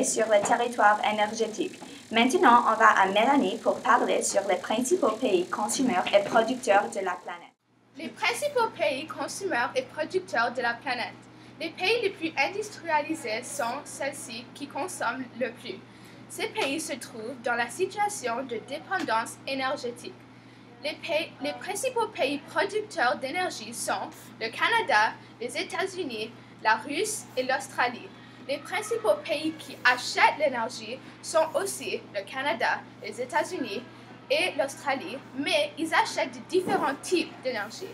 sur le territoire énergétique. Maintenant, on va à Mélanie pour parler sur les principaux pays consommateurs et producteurs de la planète. Les principaux pays consommateurs et producteurs de la planète. Les pays les plus industrialisés sont ceux-ci qui consomment le plus. Ces pays se trouvent dans la situation de dépendance énergétique. Les principaux pays producteurs d'énergie sont le Canada, les États-Unis, la Russie et l'Australie. Les principaux pays qui achètent l'énergie sont aussi le Canada, les États-Unis et l'Australie, mais ils achètent de différents types d'énergie.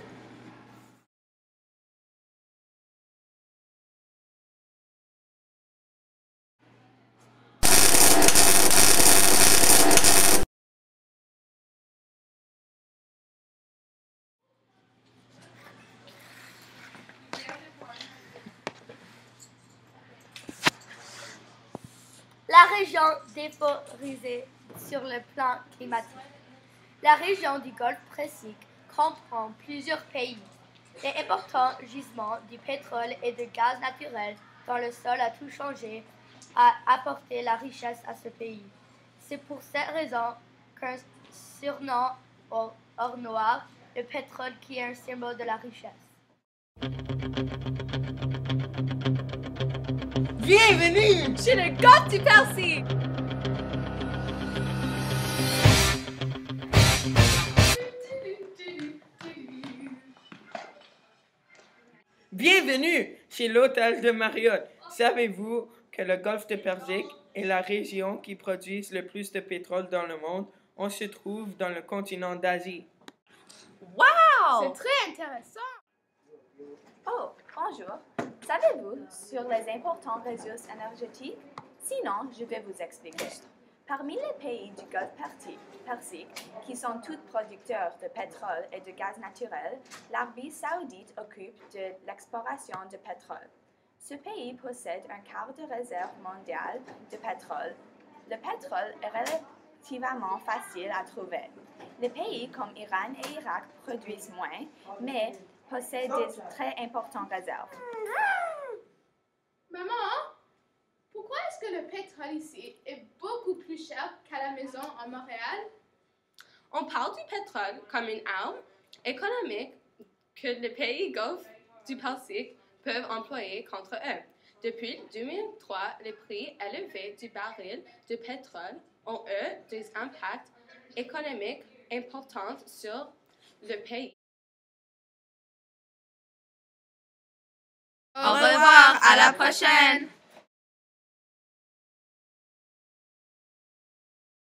La région défavorisée sur le plan climatique. La région du Golfe Persique comprend plusieurs pays. Les importants gisements du pétrole et du gaz naturel dans le sol a tout changé, a apporté la richesse à ce pays. C'est pour cette raison qu'un surnom or noir, le pétrole qui est un symbole de la richesse. Bienvenue chez le Golfe du Persique! Bienvenue chez l'hôtel de Marriott. Savez-vous que le Golfe du Persique est la région qui produit le plus de pétrole dans le monde? On se trouve dans le continent d'Asie. Wow! C'est très intéressant! Oh, bonjour. Savez-vous sur les importants ressources énergétiques? Sinon, je vais vous expliquer. Parmi les pays du Golfe Persique, qui sont tous producteurs de pétrole et de gaz naturel, l'Arabie saoudite occupe de l'exploration de pétrole. Ce pays possède un quart de réserve mondiale de pétrole. Le pétrole est relativement facile à trouver. Les pays comme Iran et Irak produisent moins, mais possèdent des très importantes réserves. Maman, pourquoi est-ce que le pétrole ici est beaucoup plus cher qu'à la maison en Montréal? On parle du pétrole comme une arme économique que les pays Golfe du Persique peuvent employer contre eux. Depuis 2003, les prix élevés du baril de pétrole ont eu des impacts économiques importants sur le pays. Au revoir, à la prochaine!